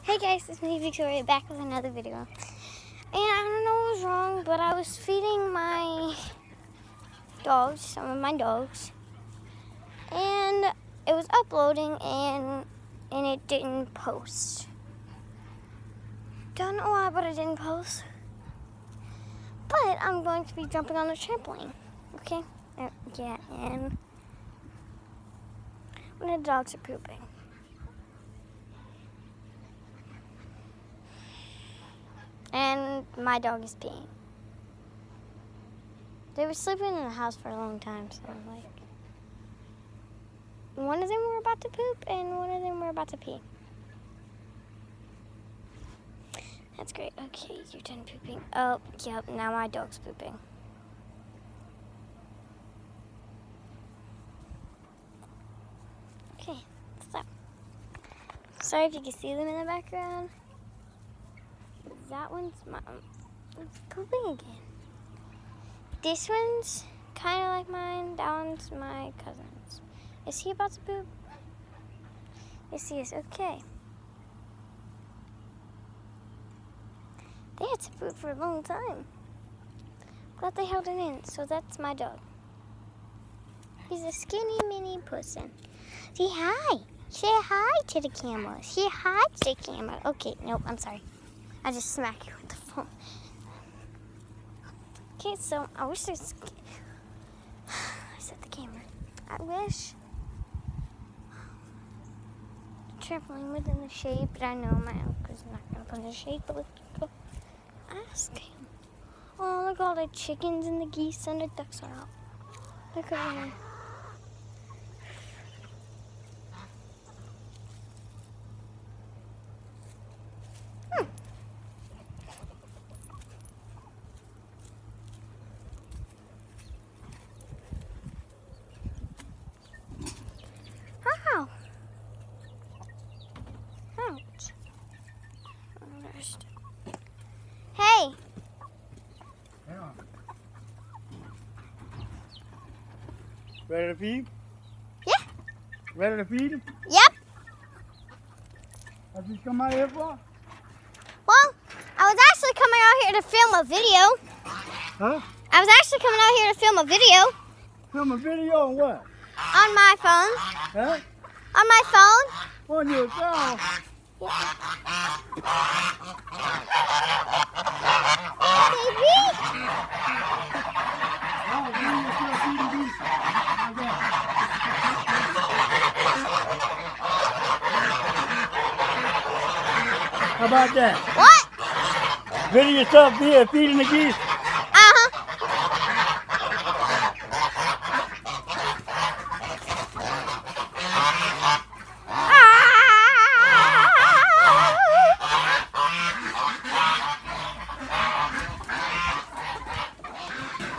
Hey guys, it's me Victoria back with another video. And I don't know what was wrong, but I was feeding my dogs, some of my dogs, and it was uploading and it didn't post. Don't know why, but it didn't post. But I'm going to be jumping on the trampoline. Okay? Yeah, and when the dogs are pooping. And my dog is peeing. They were sleeping in the house for a long time, so like, one of them were about to poop and one of them were about to pee. That's great. Okay, you're done pooping. Oh, yep, now my dog's pooping. Okay, stop. Sorry if you can see them in the background. That one's it's pooping again. This one's kind of like mine. That one's my cousin's. Is he about to poop? Yes, he is. Okay. They had to poop for a long time. Glad they held it in. So that's my dog. He's a skinny mini pussin. Say hi. Say hi to the camera. Say hi to the camera. Okay, nope, I'm sorry. I just smacked you with the phone. Okay, so I wish there's... I set the camera. I wish the trampoline was in the shade, but I know my uncle's not going to put in the shade, but let's go ask him. Oh, look, all the chickens and the geese and the ducks are out. Look over here. Ouch. Hey. Yeah. Ready to feed? Yeah. Ready to feed him? Yep. What did you come out here for? Well, I was actually coming out here to film a video. Huh? I was actually coming out here to film a video. Film a video on what? On my phone. Huh? On my phone. On your phone? Baby? How about that? What? Video yourself here feeding the geese.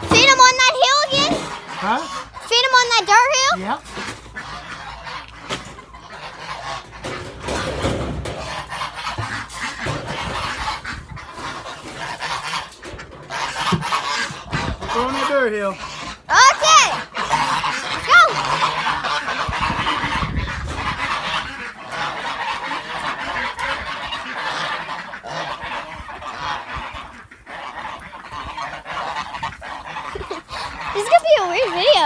Feed them on that hill again? Huh? Feed them on that dirt hill? Yep. Go on the dirt hill. Okay. Let's go. This is going to be a weird video.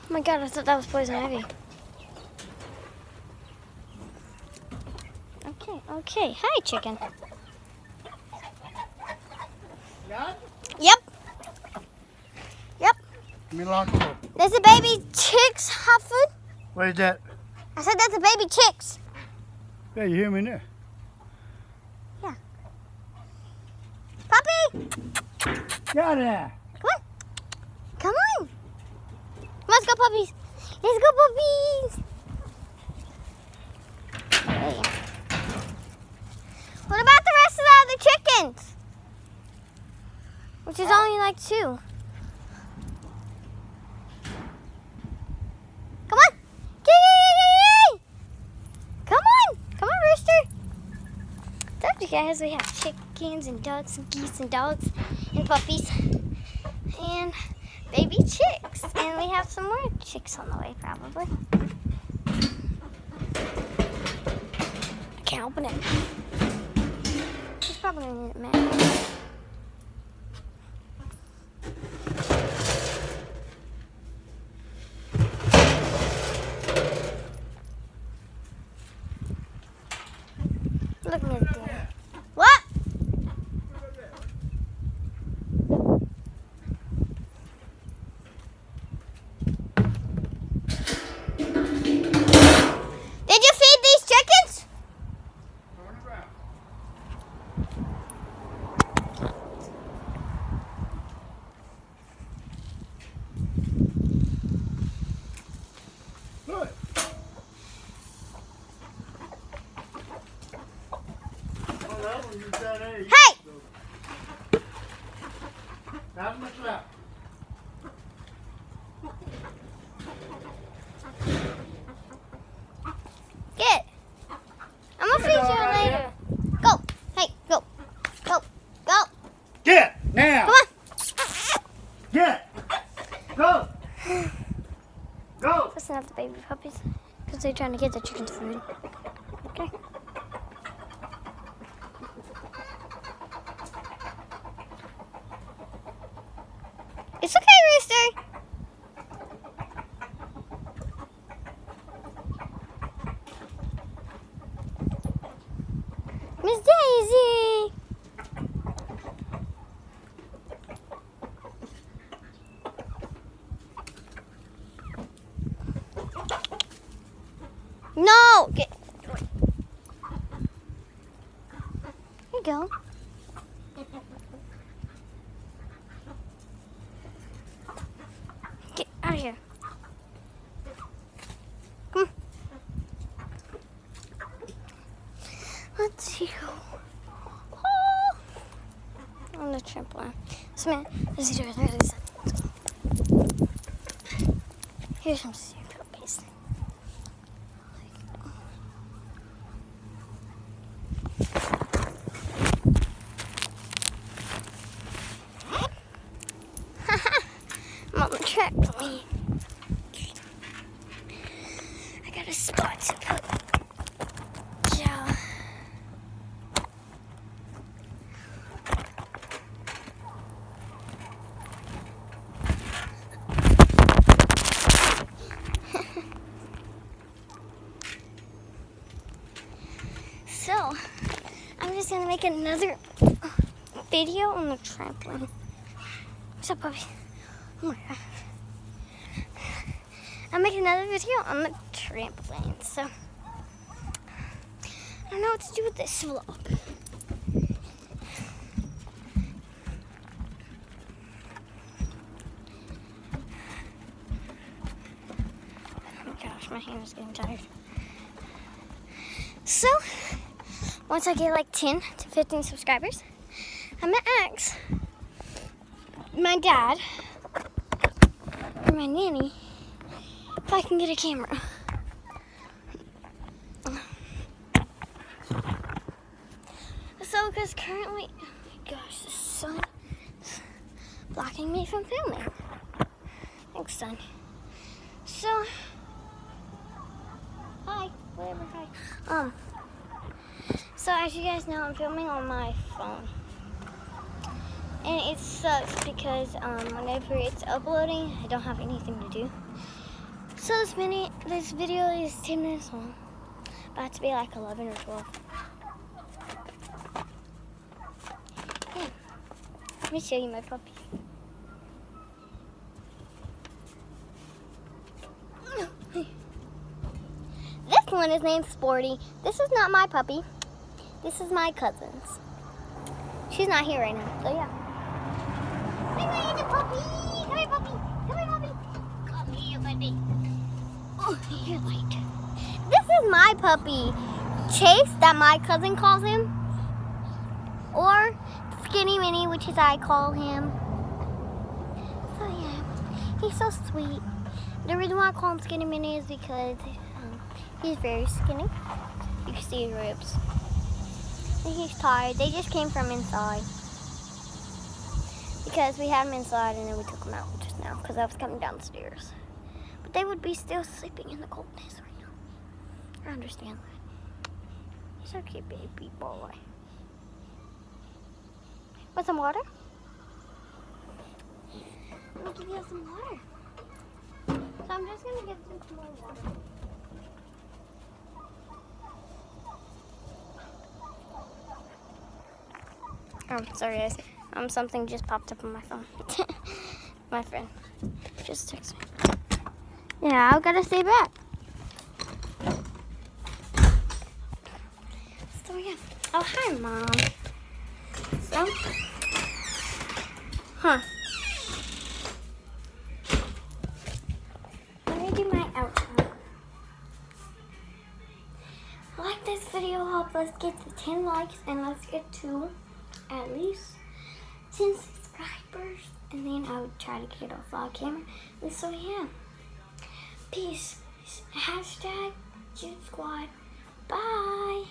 Oh my god, I thought that was poison ivy. Okay. Hi, chicken. Got it? Yep. Let me lock it up. There's a baby chick's hot food. What is that? I said that's a baby chicks. Yeah, you hear me there? Yeah. Puppy! Yeah. out of there. Come on. Come on. Let's go, puppies. Let's go, puppies. Hey. What about the rest of the other chickens? Which is only like 2. Come on. Yay! Come on. Come on, rooster. Told you guys we have chickens and ducks and geese and dogs and puppies and baby chicks. And we have some more chicks on the way, probably. I can't open it. It's probably going to need a magnet. Look at me there. What? Did you feed these chickens? Good. Oh, that one you got eggs. Hey! Not much left. Get. I'm gonna feed you later. Go. Hey, go. Go. Go. Get now. Come on. Get. Go. Go. Listen up the baby puppies because they're trying to get the chickens food. Okay. It's okay, Rooster. Miss Daisy. No. Get. Here you go. Get out of here. Come on. Let's go. Oh. On the trampoline. This man, here's some cereal paste. I'm on the trampoline. I got a spot to put gel. So, I'm just gonna make another video on the trampoline. What's up, puppy? Oh my god. I'll make another video on the trampoline, so I don't know what to do with this vlog. Oh my gosh, my hand is getting tired. So, once I get like 10 to 15 subscribers, I'm gonna ask my dad or my nanny if I can get a camera. So, because currently, oh my gosh, the sun is blocking me from filming. Thanks, sun. So, hi, whatever, hi. So as you guys know, I'm filming on my phone. And it sucks because whenever it's uploading, I don't have anything to do. So this video is 10 minutes long. About to be like 11 or 12. Yeah. Let me show you my puppy. This one is named Sporty. This is not my puppy. This is my cousin's. She's not here right now, so yeah. puppy Chase, that my cousin calls him, or Skinny Minnie, which is I call him. So yeah, he's so sweet. The reason why I call him Skinny Minnie is because he's very skinny. You can see his ribs. And he's tired. They just came from inside. Because we had him inside and then we took him out just now because I was coming downstairs. But they would be still sleeping in the coldness right now. I understand that. He's a cute baby boy. Want some water? I'm going to give you some water. So I'm just going to give them some more water. Sorry guys. Something just popped up on my phone. My friend just texted me. Yeah, I've got to stay back. So yeah. Oh, hi, Mom. So, let me do my outro. Like this video up. Let's get to 10 likes and let's get to at least 10 subscribers, and then I would try to get off vlog camera. And so yeah, peace. Hashtag Jude Squad. Bye.